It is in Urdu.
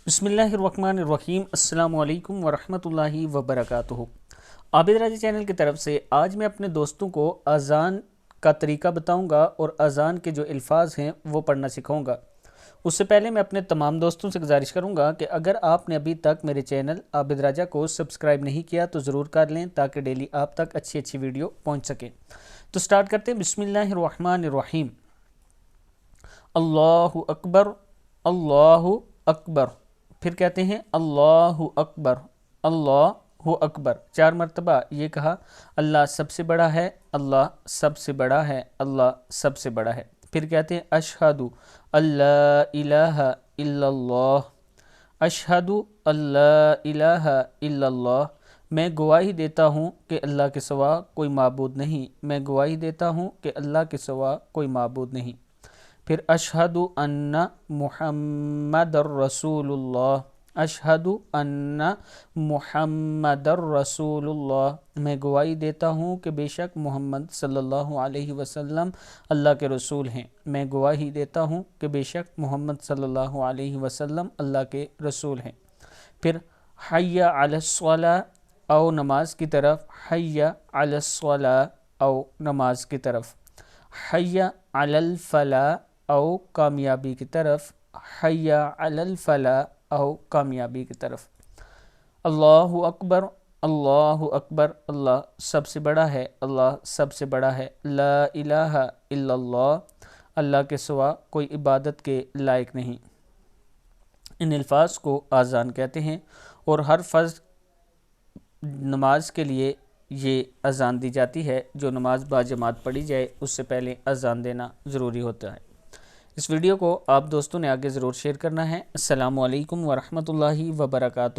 بسم اللہ الرحمن الرحیم۔ السلام علیکم ورحمۃ اللہ وبرکاتہ۔ عابد راجی چینل کی طرف سے آج میں اپنے دوستوں کو اذان کا طریقہ بتاؤں گا اور اذان کے جو الفاظ ہیں وہ پڑھنا سکھاؤں گا۔ اس سے پہلے میں اپنے تمام دوستوں سے گزارش کروں گا کہ اگر آپ نے ابھی تک میرے چینل عابد راجہ کو سبسکرائب نہیں کیا تو ضرور کر لیں تاکہ ڈیلی آپ تک اچھی ویڈیو پہنچ سکے۔ تو سٹارٹ کرتے ہیں۔ بسم اللہ الرحمن الرحیم۔ اللہ اکبر، اللہ اکبر۔ پھر کہتے ہیں اللہ اکبر، اللہ اکبر 4 مرتبہ یہ کہا۔ اللہ سب سے بڑا ہے، اللہ سب سے بڑا ہے، اللہ سب سے بڑا ہے۔ پھر کہتے ہیں اشہد اللہ الہ الا اللہ، اشہد اللہ الہ الا اللہ، میں گواہی دیتا ہوں کہ اللہ کے سوا کوئی معبود نہیں، میں گواہی دیتا ہوں کہ اللہ کے سوا کوئی معبود نہیں۔ پھر اشہد ان محمد الرسول اللہ، اشہد ان محمد الرسول اللہ، میں گواہی دیتا ہوں کہ بے شک محمد صلی اللہ علیہ وسلم اللہ کے رسول ہیں، میں گواہی دیتا ہوں کہ بے شک محمد صلی اللہ علیہ وسلم اللہ کے رسول ہیں۔ پھر حی علی الصلاۃ، او نماز کی طرف، حی علی الصلاۃ، او نماز کی طرف۔ حی علی الفلاح، او کامیابی کی طرف، حی علی الفلاح، او کامیابی کی طرف۔ اللہ اکبر، اللہ اکبر، اللہ سب سے بڑا ہے، اللہ سب سے بڑا ہے۔ لا الہ الا اللہ، اللہ کے سوا کوئی عبادت کے لائق نہیں۔ ان الفاظ کو اذان کہتے ہیں اور ہر فرض نماز کے لیے یہ اذان دی جاتی ہے۔ جو نماز باجماعت پڑھی جائے اس سے پہلے اذان دینا ضروری ہوتا ہے۔ اس ویڈیو کو آپ دوستوں نے آگے ضرور شیئر کرنا ہے۔ السلام علیکم ورحمۃ اللہ وبرکاتہ۔